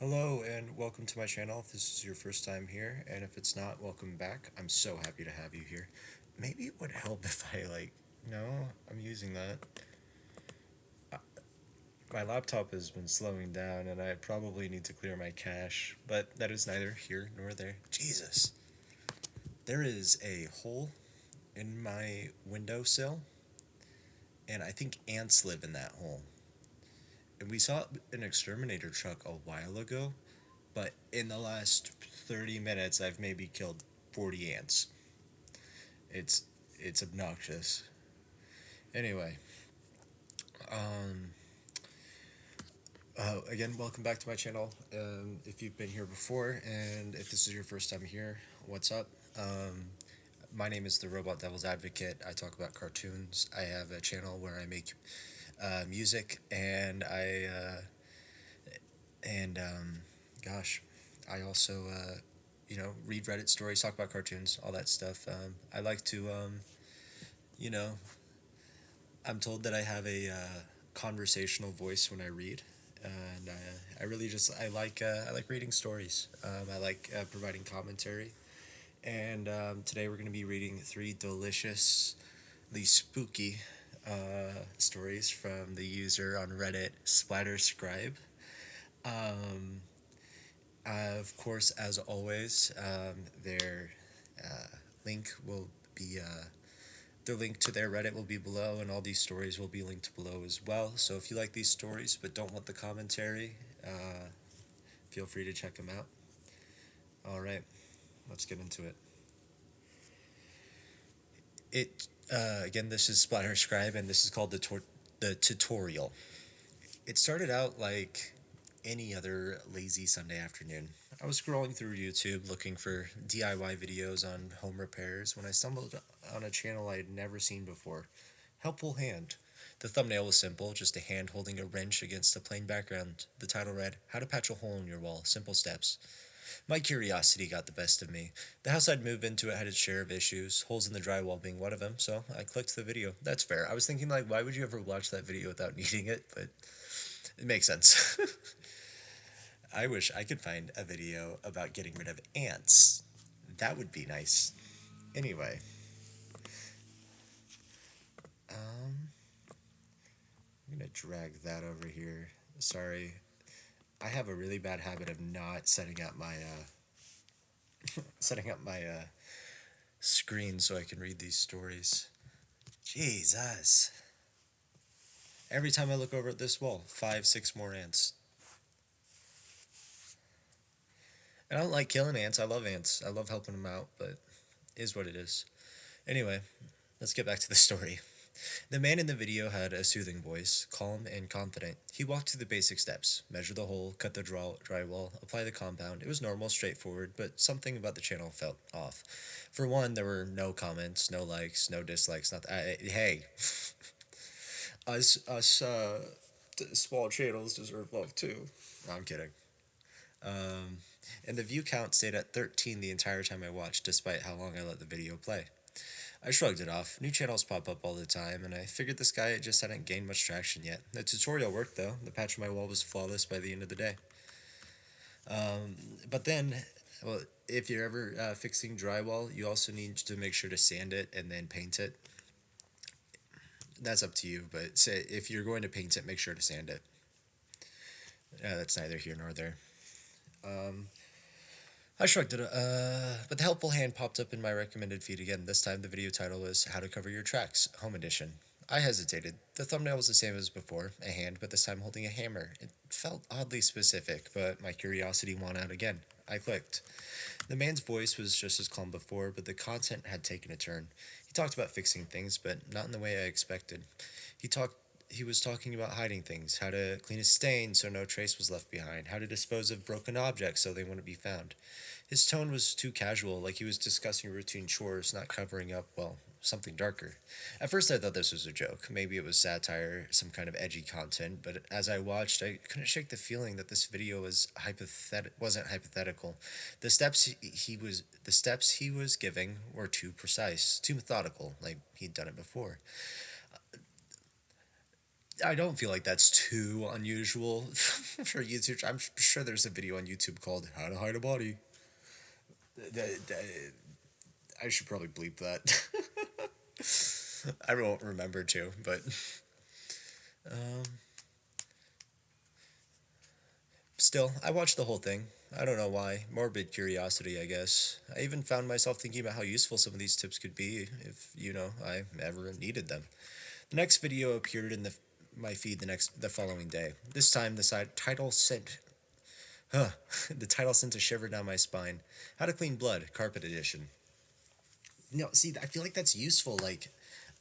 Hello and welcome to my channel if this is your first time here, and if it's not, welcome back. I'm so happy to have you here. Maybe it would help if no, I'm using that. Uh, My laptop has been slowing down and I probably need to clear my cache, but that is neither here nor there. Jesus. There is a hole in my windowsill, and I think ants live in that hole. And we saw an exterminator truck a while ago, but in the last 30 minutes, I've maybe killed 40 ants. It's it's obnoxious. Anyway, um, again, welcome back to my channel. If you've been here before, and if this is your first time here, what's up? My name is the Robot Devil's Advocate. I talk about cartoons. I have a channel where I make music, and gosh, I also read Reddit stories, talk about cartoons, all that stuff. I like to you know I'm told that I have a conversational voice when I read, and I really just I like reading stories. I like providing commentary, and today we're going to be reading three deliciously spooky stories from the user on Reddit Splatterscribe. Um, of course, as always, their link will be the link to their Reddit will be below, and all these stories will be linked below as well. So if you like these stories but don't want the commentary, feel free to check them out. All right, let's get into it. Again, this is Splatterscribe, and this is called the tutorial. It started out like any other lazy Sunday afternoon. I was scrolling through YouTube looking for DIY videos on home repairs when I stumbled on a channel I had never seen before. Helpful Hand. The thumbnail was simple, just a hand holding a wrench against a plain background. The title read, How to Patch a Hole in Your Wall, Simple Steps. My curiosity got the best of me. The house I'd moved into had its share of issues, holes in the drywall being one of them, so I clicked the video. That's fair. I was thinking, why would you ever watch that video without needing it? But it makes sense. I wish I could find a video about getting rid of ants. That would be nice. Anyway, um, I'm gonna drag that over here. Sorry, I have a really bad habit of not setting up my screen so I can read these stories. Jesus! Every time I look over at this wall, 5, 6 more ants. And I don't like killing ants. I love ants. I love helping them out, but it is what it is. Anyway, let's get back to the story. The man in the video had a soothing voice, calm and confident. He walked through the basic steps, measure the hole, cut the drywall, apply the compound. It was normal, straightforward, but something about the channel felt off. For one, there were no comments, no likes, no dislikes. Not hey, us small channels deserve love too. No, I'm kidding. Um, and the view count stayed at 13 the entire time I watched, despite how long I let the video play. I shrugged it off. New channels pop up all the time, and I figured this guy just hadn't gained much traction yet. The tutorial worked, though. The patch on my wall was flawless by the end of the day. But then, well, if you're ever fixing drywall, you also need to make sure to sand it and then paint it. That's up to you, but say if you're going to paint it, make sure to sand it. That's neither here nor there. Um, I shrugged it, but the helpful hand popped up in my recommended feed again. This time the video title was How to Cover Your Tracks, Home Edition. I hesitated. The thumbnail was the same as before, a hand, but this time holding a hammer. It felt oddly specific, but my curiosity won out again. I clicked. The man's voice was just as calm before, but the content had taken a turn. He talked about fixing things, but not in the way I expected. He talked he was talking about hiding things, how to clean a stain so no trace was left behind, how to dispose of broken objects so they wouldn't be found. His tone was too casual, like he was discussing routine chores, not covering up, well, something darker. At first, I thought this was a joke. Maybe it was satire, some kind of edgy content, but as I watched, I couldn't shake the feeling that this video wasn't hypothetical. The steps he was giving were too precise, too methodical, like he'd done it before. I don't feel like that's too unusual for YouTube. I'm sure there's a video on YouTube called "How to Hide a Body." I should probably bleep that. I won't remember to, but um, still, I watched the whole thing. I don't know why. Morbid curiosity, I guess. I even found myself thinking about how useful some of these tips could be if, I ever needed them. The next video appeared in my feed the following day. This time, title sent the title sent a shiver down my spine. How to Clean Blood, Carpet Edition. See, I feel like that's useful. Like,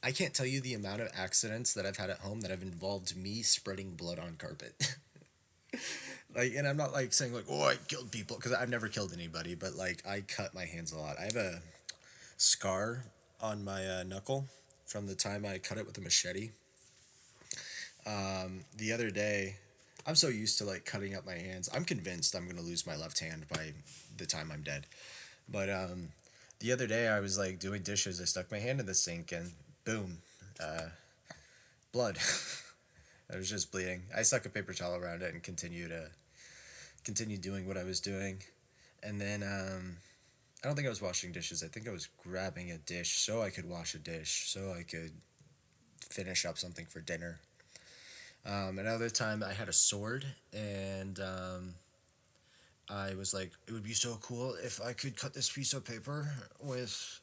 I can't tell you the amount of accidents that I've had at home that have involved me spreading blood on carpet. Like, and I'm not like saying like, oh, I killed people, because I've never killed anybody, but like I cut my hands a lot. I have a scar on my knuckle from the time I cut it with a machete. The other day, I'm so used to like cutting up my hands. I'm convinced I'm gonna lose my left hand by the time I'm dead. But the other day I was like doing dishes. I stuck my hand in the sink and boom, blood. I was just bleeding. I stuck a paper towel around it and continued doing what I was doing. And then I don't think I was washing dishes. I think I was grabbing a dish so I could wash a dish, so I could finish up something for dinner. Another time I had a sword, and I was like, it would be so cool if I could cut this piece of paper with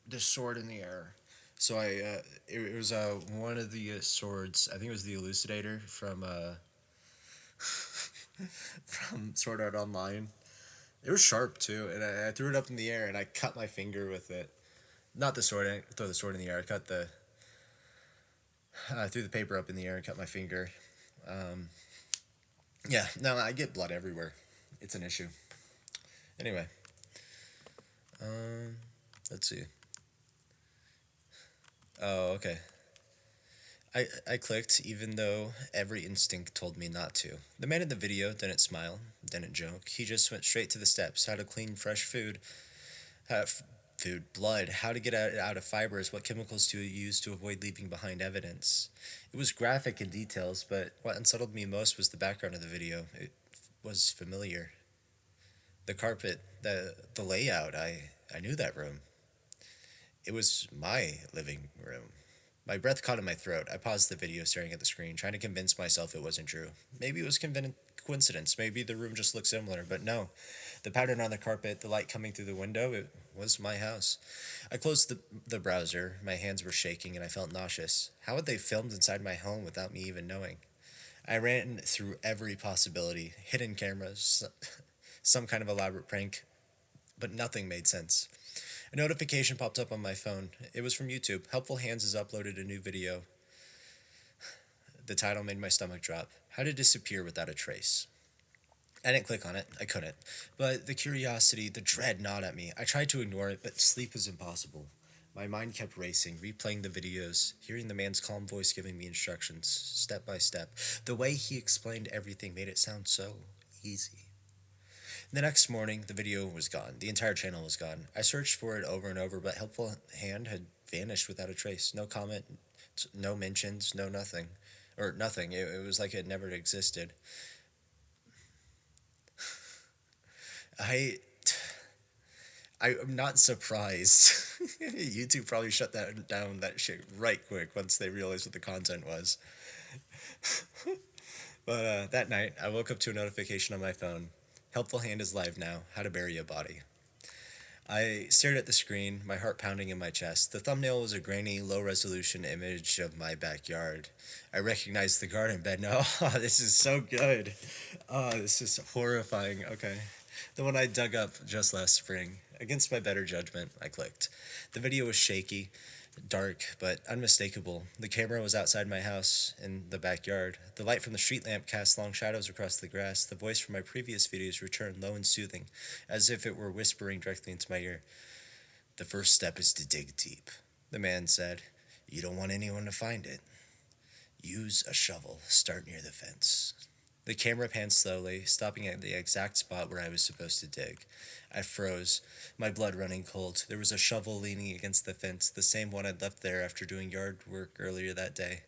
this sword in the air. So it was one of the swords. I think it was the Elucidator from from Sword Art Online. It was sharp too, and I threw it up in the air and I cut my finger with it. Not the sword. I didn't throw the sword in the air. I threw the paper up in the air and cut my finger. Um, yeah, no, I get blood everywhere. It's an issue. Anyway, um, let's see. Oh, okay. I clicked even though every instinct told me not to. The man in the video didn't smile, didn't joke. He just went straight to the steps. How to clean fresh food, blood, how to get out of fibers, what chemicals to use to avoid leaving behind evidence. It was graphic in details, but what unsettled me most was the background of the video. It was familiar. The carpet, the layout, I knew that room. It was my living room. My breath caught in my throat. I paused the video, staring at the screen, trying to convince myself it wasn't true. Maybe it was coincidence. Maybe the room just looked similar, but no. The pattern on the carpet, the light coming through the window, it was my house. I closed the browser. My hands were shaking and I felt nauseous. How had they filmed inside my home without me even knowing? I ran through every possibility, hidden cameras, some kind of elaborate prank, but nothing made sense. A notification popped up on my phone. It was from YouTube. Helpful Hands has uploaded a new video. The title made my stomach drop. How to disappear without a trace. I didn't click on it. I couldn't. But the curiosity, the dread gnawed at me. I tried to ignore it, but sleep was impossible. My mind kept racing, replaying the videos, hearing the man's calm voice giving me instructions, step by step. The way he explained everything made it sound so easy. The next morning, the video was gone. The entire channel was gone. I searched for it over and over, but Helpful Hand had vanished without a trace. No comment, no mentions, no nothing. Or nothing. It was like it never existed. I I'm not surprised. YouTube probably shut that shit right quick once they realized what the content was. But that night, I woke up to a notification on my phone. Helpful Hand is live now. How to bury a body. I stared at the screen, my heart pounding in my chest. The thumbnail was a grainy, low-resolution image of my backyard. I recognized the garden bed. No, this is so good. Oh, this is horrifying. Okay. The one I dug up just last spring. Against my better judgment, I clicked. The video was shaky, dark, but unmistakable. The camera was outside my house in the backyard. The light from the street lamp cast long shadows across the grass. The voice from my previous videos returned low and soothing, as if it were whispering directly into my ear. The first step is to dig deep, the man said. You don't want anyone to find it. Use a shovel. Start near the fence. The camera panned slowly, stopping at the exact spot where I was supposed to dig. I froze, my blood running cold. There was a shovel leaning against the fence, the same one I'd left there after doing yard work earlier that day.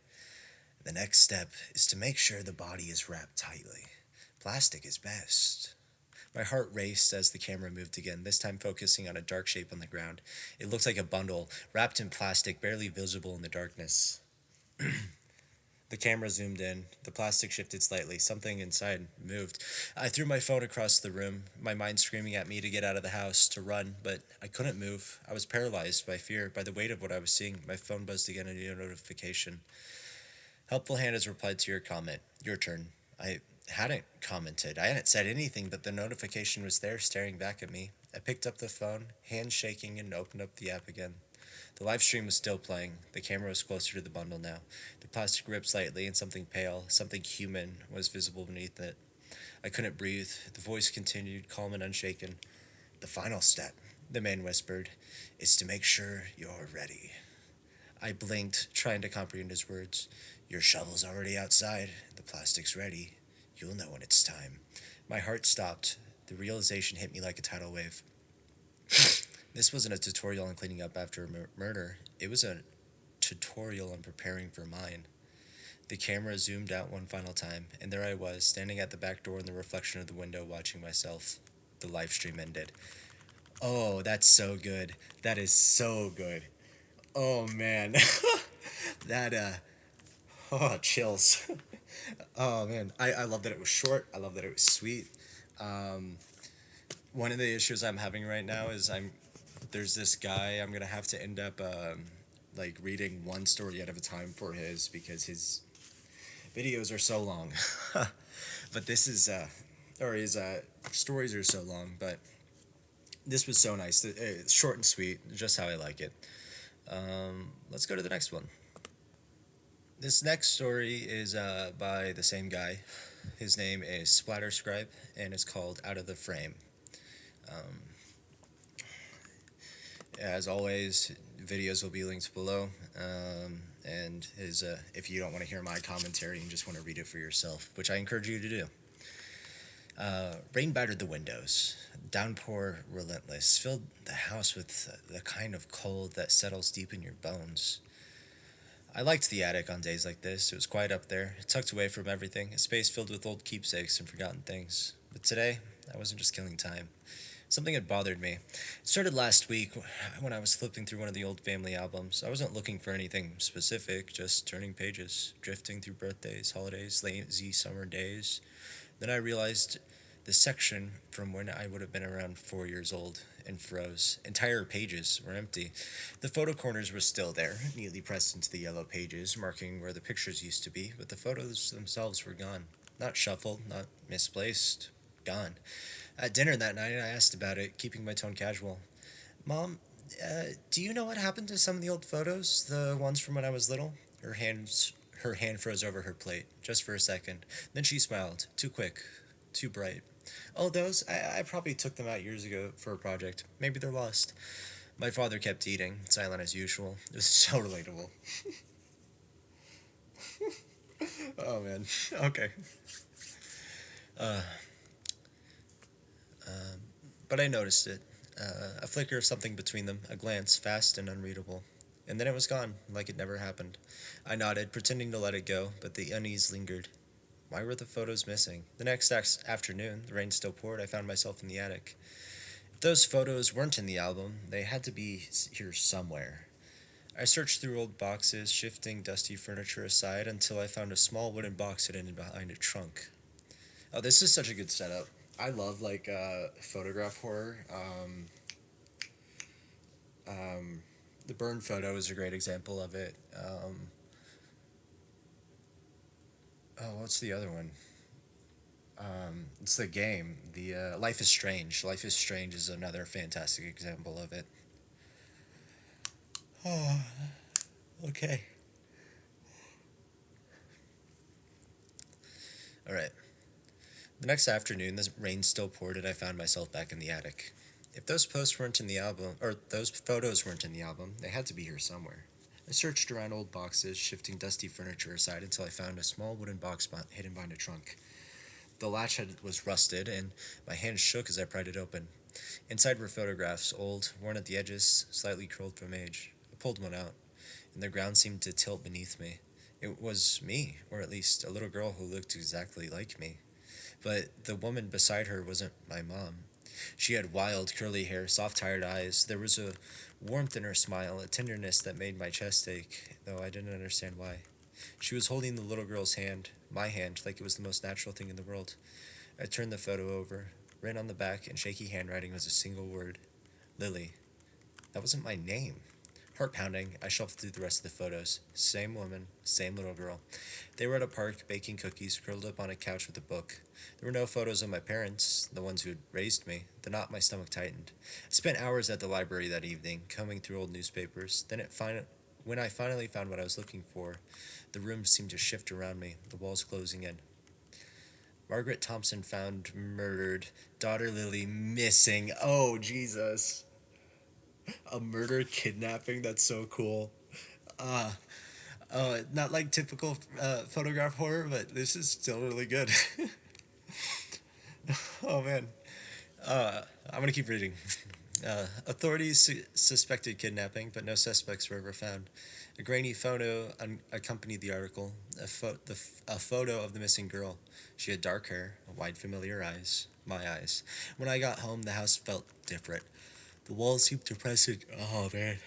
The next step is to make sure the body is wrapped tightly. Plastic is best. My heart raced as the camera moved again, this time focusing on a dark shape on the ground. It looked like a bundle, wrapped in plastic, barely visible in the darkness. The camera zoomed in. The plastic shifted slightly. Something inside moved. I threw my phone across the room, my mind screaming at me to get out of the house, to run, but I couldn't move. I was paralyzed by fear, by the weight of what I was seeing. My phone buzzed again, a new notification. Helpful Hand has replied to your comment. Your turn. I hadn't commented. I hadn't said anything, but the notification was there, staring back at me. I picked up the phone, hands shaking, and opened up the app again. The live stream was still playing. The camera was closer to the bundle now. The plastic ripped slightly, and something pale, something human, was visible beneath it. I couldn't breathe. The voice continued, calm and unshaken. The final step, the man whispered, is to make sure you're ready. I blinked, trying to comprehend his words. Your shovel's already outside. The plastic's ready. You'll know when it's time. My heart stopped. The realization hit me like a tidal wave. This wasn't a tutorial on cleaning up after a murder. It was a tutorial on preparing for mine. The camera zoomed out one final time, and there I was, standing at the back door in the reflection of the window, watching myself. The live stream ended. Oh, that's so good. That is so good. Oh, man. Chills. Oh, man. I love that it was short. I love that it was sweet. One of the issues I'm having right now is there's this guy I'm gonna have to end up like reading one story at a time for his, because his videos are so long. But this is or his stories are so long, but this was so nice. It's short and sweet, just how I like it. Let's go to the next one. This next story is by the same guy. His name is Splatter Scribe, and it's called Out of the Frame. As always, videos will be linked below, and his if you don't want to hear my commentary and just want to read it for yourself, which I encourage you to do. Rain battered the windows. Downpour relentless filled the house with the kind of cold that settles deep in your bones. I liked the attic on days like this. It was quiet up there, tucked away from everything, a space filled with old keepsakes and forgotten things. But today, I wasn't just killing time. Something had bothered me. It started last week when I was flipping through one of the old family albums. I wasn't looking for anything specific, just turning pages, drifting through birthdays, holidays, lazy summer days. Then I realized the section from when I would have been around 4 years old and froze. Entire pages were empty. The photo corners were still there, neatly pressed into the yellow pages, marking where the pictures used to be, but the photos themselves were gone. Not shuffled, not misplaced, gone. At dinner that night, I asked about it, keeping my tone casual. Mom, do you know what happened to some of the old photos? The ones from when I was little? Her hand froze over her plate, just for a second. Then she smiled, too quick, too bright. Oh, those? I probably took them out years ago for a project. Maybe they're lost. My father kept eating, silent as usual. It was so relatable. Oh, man. Okay. But I noticed it. A flicker of something between them, a glance, fast and unreadable. And then it was gone, like it never happened. I nodded, pretending to let it go, but the unease lingered. Why were the photos missing? The next afternoon, the rain still poured, I found myself in the attic. If those photos weren't in the album, they had to be here somewhere. I searched through old boxes, shifting dusty furniture aside until I found a small wooden box hidden behind a trunk. Oh, this is such a good setup. I love photograph horror. The burn photo is a great example of it. What's the other one? It's the game. The Life is Strange. Life is Strange is another fantastic example of it. Oh, okay. All right. The next afternoon, the rain still poured, and I found myself back in the attic. If those posts weren't in the album, or those photos weren't in the album, they had to be here somewhere. I searched around old boxes, shifting dusty furniture aside until I found a small wooden box hidden behind a trunk. The latch was rusted, and my hand shook as I pried it open. Inside were photographs, old, worn at the edges, slightly curled from age. I pulled one out, and the ground seemed to tilt beneath me. It was me, or at least a little girl who looked exactly like me. But the woman beside her wasn't my mom. She had wild, curly hair, soft, tired eyes. There was a warmth in her smile, a tenderness that made my chest ache, though I didn't understand why. She was holding the little girl's hand, my hand, like it was the most natural thing in the world. I turned the photo over. Written on the back in shaky handwriting was a single word: Lily. That wasn't my name. Heart pounding, I shuffled through the rest of the photos. Same woman, same little girl. They were at a park baking cookies, curled up on a couch with a book. There were no photos of my parents, the ones who had raised me. The knot in my stomach tightened. I spent hours at the library that evening, combing through old newspapers. When I finally found what I was looking for, the room seemed to shift around me, the walls closing in. Margaret Thompson found murdered. Daughter Lily missing. Oh, Jesus. A murder kidnapping? That's so cool. Uh, Not like typical photograph horror, but this is still really good. Oh, man. I'm going to keep reading. Authorities suspected kidnapping, but no suspects were ever found. A grainy photo accompanied the article, a photo of the missing girl. She had dark hair, wide, familiar eyes, my eyes. When I got home, the house felt different. The walls seemed depressing. Oh, man.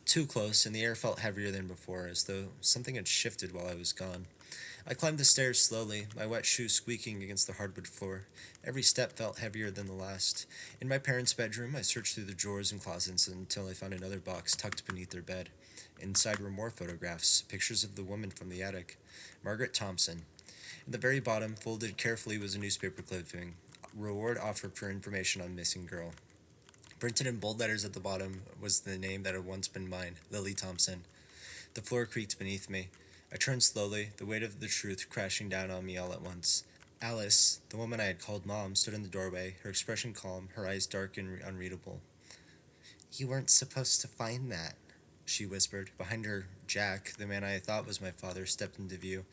Too close, and the air felt heavier than before, as though something had shifted while I was gone. I climbed the stairs slowly, my wet shoes squeaking against the hardwood floor. Every step felt heavier than the last. In my parents' bedroom, I searched through the drawers and closets until I found another box tucked beneath their bed. Inside were more photographs, pictures of the woman from the attic, Margaret Thompson. At the very bottom, folded carefully, was a newspaper clipping. Reward offered for information on missing girl. Printed in bold letters at the bottom was the name that had once been mine, Lily Thompson. The floor creaked beneath me. I turned slowly, the weight of the truth crashing down on me all at once. Alice, the woman I had called Mom, stood in the doorway, her expression calm, her eyes dark and unreadable. You weren't supposed to find that, she whispered. Behind her, Jack, the man I thought was my father, stepped into view,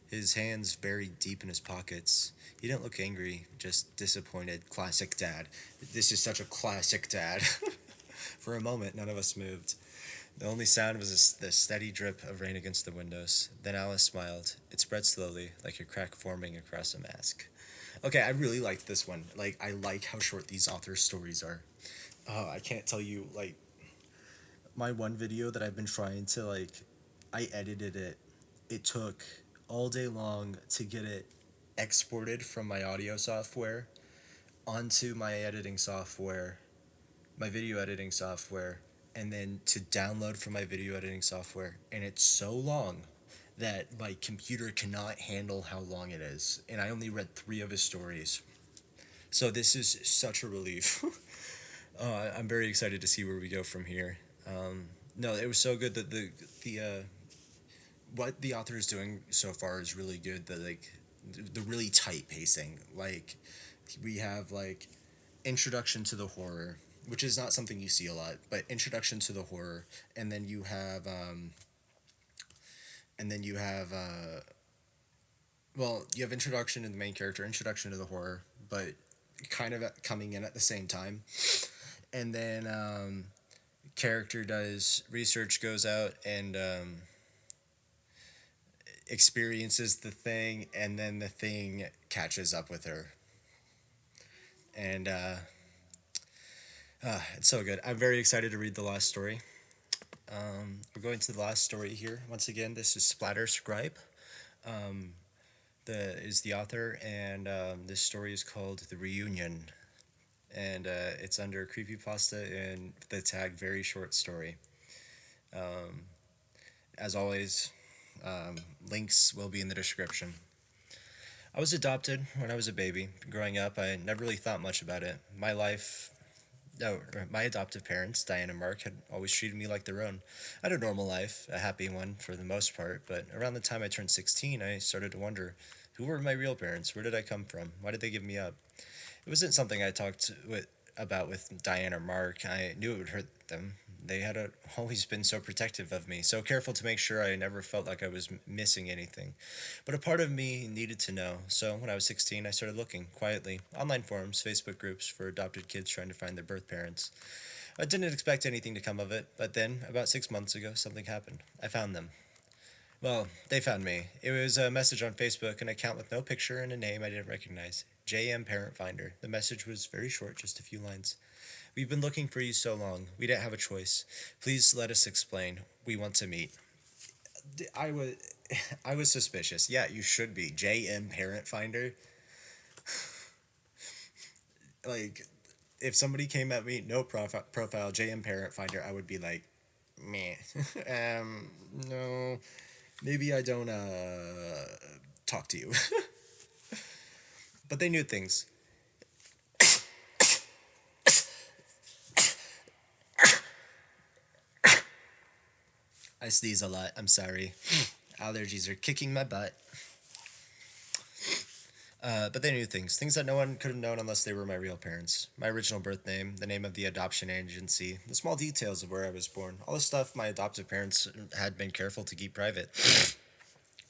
his hands buried deep in his pockets. He didn't look angry, just disappointed. Classic dad. This is such a classic dad. For a moment, none of us moved. The only sound was the steady drip of rain against the windows. Then Alice smiled. It spread slowly, like a crack forming across a mask. Okay, I really liked this one. Like, I like how short these author stories are. I can't tell you, like, my one video that I've been trying to, like, I edited it. It took all day long to get it exported from my audio software onto my editing software, my video editing software, and then to download from my video editing software. And it's so long that my computer cannot handle how long it is. And I only read 3 of his stories. So this is such a relief. I'm very excited to see where we go from here. No, it was so good that the what the author is doing so far is really good. The really tight pacing. Like, we have like introduction to the horror, which is not something you see a lot, but introduction to the horror, and then you have you have introduction to the main character, introduction to the horror, but kind of coming in at the same time, and then character does research, goes out and experiences the thing, and then the thing catches up with her, and it's so good. I'm very excited to read the last story. We're going to the last story here. Once again, this is Splatter Scribe. Is the author, and this story is called The Reunion, and it's under Creepypasta and the tag Very Short Story. As always, links will be in the description. I was adopted when I was a baby. Growing up, I never really thought much about it. My adoptive parents, Diane and Mark, had always treated me like their own. I had a normal life, a happy one for the most part, but around the time I turned 16, I started to wonder, who were my real parents? Where did I come from? Why did they give me up? It wasn't something I talked about with Diane or Mark. I knew it would hurt them. They had always been so protective of me, so careful to make sure I never felt like I was missing anything. But a part of me needed to know, so when I was 16, I started looking, quietly, online forums, Facebook groups for adopted kids trying to find their birth parents. I didn't expect anything to come of it, but then, about 6 months ago, something happened. I found them. Well, they found me. It was a message on Facebook, an account with no picture and a name I didn't recognize. JM Parent Finder. The message was very short, just a few lines. We've been looking for you so long. We didn't have a choice. Please let us explain. We want to meet. I was I was suspicious. Yeah, you should be. JM Parent Finder. Like if somebody came at me, no profile JM Parent Finder, I would be like, meh. No. Maybe I don't talk to you. But they knew things. I sneeze a lot. I'm sorry. Allergies are kicking my butt. But they knew things. Things that no one could have known unless they were my real parents. My original birth name, the name of the adoption agency, the small details of where I was born. All the stuff my adoptive parents had been careful to keep private.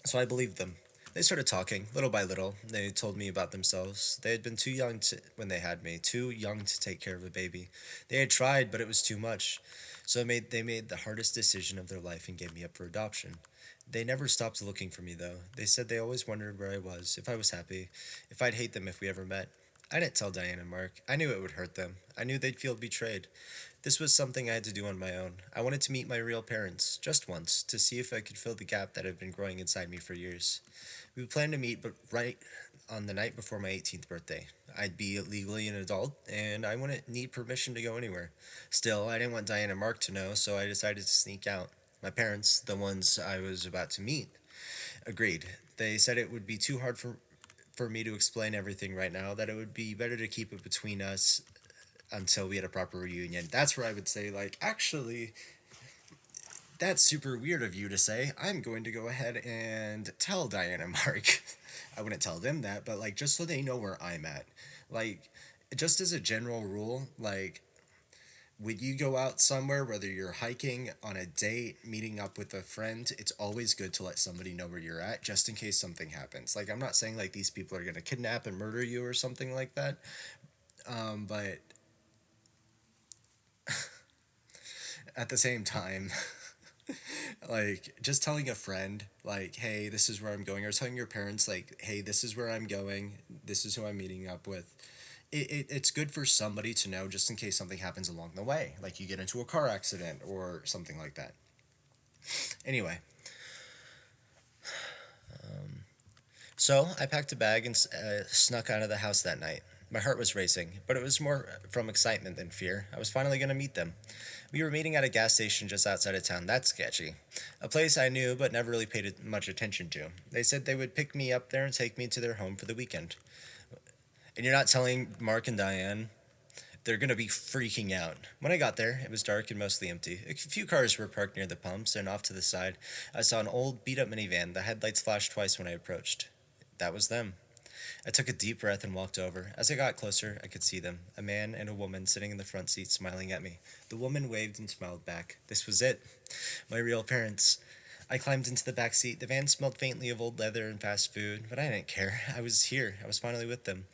So I believed them. They started talking, little by little. They told me about themselves. They had been too young when they had me, too young to take care of a baby. They had tried, but it was too much. So they made the hardest decision of their life and gave me up for adoption. They never stopped looking for me, though. They said they always wondered where I was, if I was happy, if I'd hate them if we ever met. I didn't tell Diane and Mark. I knew it would hurt them. I knew they'd feel betrayed. This was something I had to do on my own. I wanted to meet my real parents, just once, to see if I could fill the gap that had been growing inside me for years. We planned to meet, but right on the night before my 18th birthday. I'd be legally an adult, and I wouldn't need permission to go anywhere. Still, I didn't want Diane and Mark to know, so I decided to sneak out. My parents, the ones I was about to meet, agreed. They said it would be too hard for me to explain everything right now, that it would be better to keep it between us until we had a proper reunion. That's where I would say, like, actually, that's super weird of you to say. I'm going to go ahead and tell Diane and Mark. I wouldn't tell them that, but like just so they know where I'm at. Like just as a general rule, like when you go out somewhere, whether you're hiking, on a date, meeting up with a friend, it's always good to let somebody know where you're at just in case something happens. Like I'm not saying like these people are going to kidnap and murder you or something like that. But at the same time, like just telling a friend like hey this is where I'm going, or telling your parents like hey this is where I'm going, this is who I'm meeting up with, it's good for somebody to know just in case something happens along the way, like you get into a car accident or something like that. Anyway, so I packed a bag and snuck out of the house that night. My heart was racing, but it was more from excitement than fear. I was finally going to meet them. We were meeting at a gas station just outside of town. That's sketchy. A place I knew but never really paid much attention to. They said they would pick me up there and take me to their home for the weekend. And you're not telling Mark and Diane? They're going to be freaking out. When I got there, it was dark and mostly empty. A few cars were parked near the pumps, and off to the side, I saw an old, beat up minivan. The headlights flashed twice when I approached. That was them. I took a deep breath and walked over. As I got closer, I could see them, a man and a woman sitting in the front seat smiling at me. The woman waved and smiled back. This was it. My real parents. I climbed into the back seat. The van smelled faintly of old leather and fast food, but I didn't care. I was here. I was finally with them.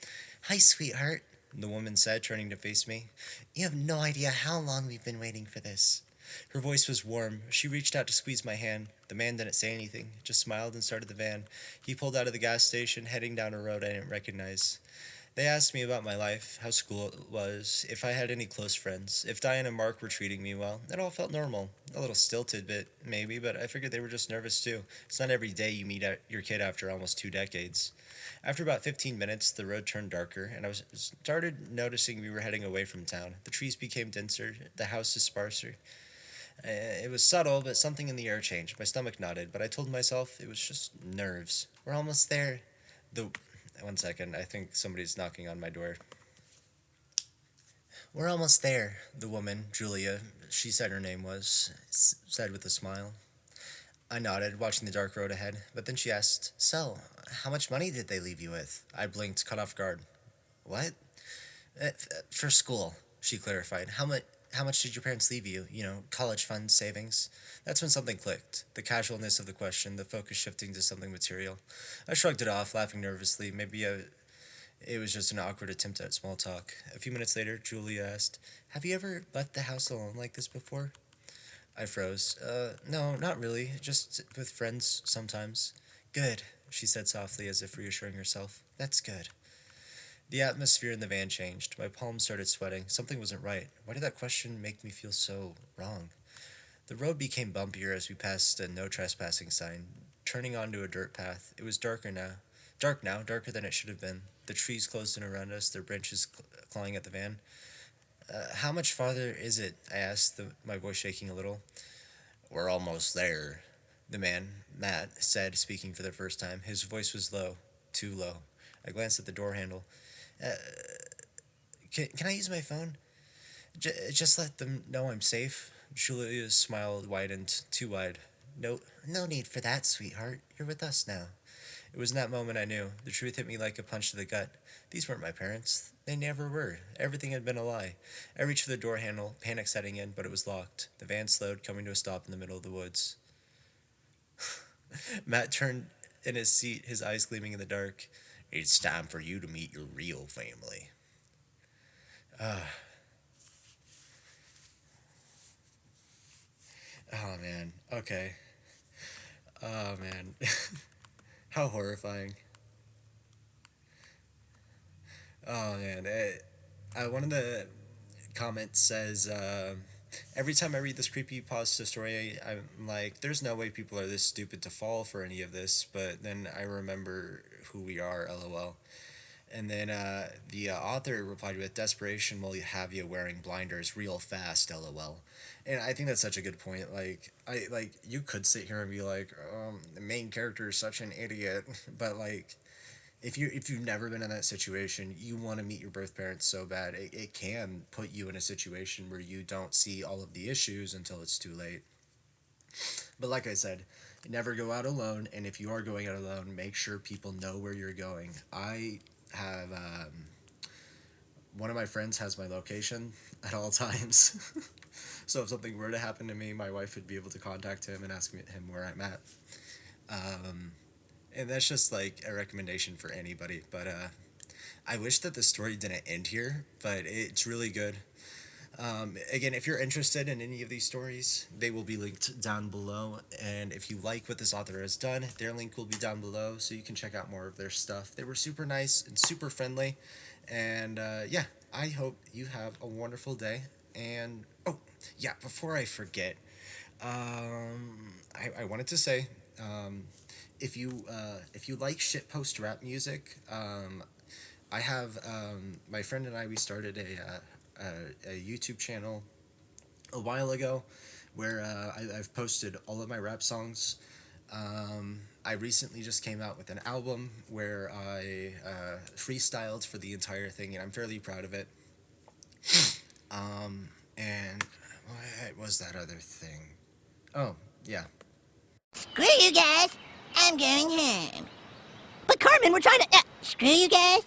Hi, sweetheart, the woman said, turning to face me. You have no idea how long we've been waiting for this. Her voice was warm. She reached out to squeeze my hand. The man didn't say anything, just smiled and started the van. He pulled out of the gas station, heading down a road I didn't recognize. They asked me about my life, how school was, if I had any close friends, if Diane and Mark were treating me well. It all felt normal. A little stilted bit, maybe, but I figured they were just nervous too. It's not every day you meet your kid after almost 2 decades. After about 15 minutes, the road turned darker, and I started noticing we were heading away from town. The trees became denser, the houses sparser. It was subtle, but something in the air changed. My stomach nodded, but I told myself it was just nerves. We're almost there. The 1 second, I think somebody's knocking on my door. We're almost there, the woman, Julia, she said her name was, said with a smile. I nodded, watching the dark road ahead, but then she asked, So, how much money did they leave you with? I blinked, caught off guard. What? For school, she clarified. How much did your parents leave you? You know, college funds, savings? That's when something clicked. The casualness of the question, the focus shifting to something material. I shrugged it off, laughing nervously. It was just an awkward attempt at small talk. A few minutes later, Julia asked, Have you ever left the house alone like this before? I froze. No, not really. Just with friends sometimes. Good, she said softly as if reassuring herself. That's good. The atmosphere in the van changed. My palms started sweating. Something wasn't right. Why did that question make me feel so wrong? The road became bumpier as we passed a no trespassing sign, turning onto a dirt path. It was darker now. Dark now, darker than it should have been. The trees closed in around us, their branches clawing at the van. How much farther is it? I asked, my voice shaking a little. We're almost there, the man, Matt, said, speaking for the first time. His voice was low, too low. I glanced at the door handle. Uh, can I use my phone? Just let them know I'm safe. Julia's smile widened, too wide. No need for that, sweetheart. You're with us now. It was in that moment I knew. The truth hit me like a punch to the gut. These weren't my parents. They never were. Everything had been a lie. I reached for the door handle, panic setting in, but it was locked. The van slowed, coming to a stop in the middle of the woods. Matt turned in his seat, his eyes gleaming in the dark. It's time for you to meet your real family. Oh, man. Okay. Oh, man. How horrifying. Oh, man. One of the comments says, every time I read this creepy pasta story, I'm like, there's no way people are this stupid to fall for any of this. But then I remember who we are, lol. And then the author replied with, desperation will have you wearing blinders real fast, lol. And I think that's such a good point. You could sit here and be like, the main character is such an idiot, but like, if you've never been in that situation, you want to meet your birth parents so bad, it can put you in a situation where you don't see all of the issues until it's too late. But like I said, never go out alone, and if you are going out alone, make sure people know where you're going. I have one of my friends has my location at all times. So if something were to happen to me, my wife would be able to contact him and ask him where I'm at. And that's just like a recommendation for anybody. But I wish that the story didn't end here, but it's really good. Again, if you're interested in any of these stories, they will be linked down below. And if you like what this author has done, their link will be down below so you can check out more of their stuff. They were super nice and super friendly. And yeah, I hope you have a wonderful day. And oh, yeah, before I forget, I wanted to say, if you like shitpost rap music, I have my friend and I, we started a YouTube channel a while ago where I've posted all of my rap songs. I recently just came out with an album where I freestyled for the entire thing, and I'm fairly proud of it. And what was that other thing? Oh, yeah. Screw you guys. I'm going home. But Carmen, we're trying to... screw you guys.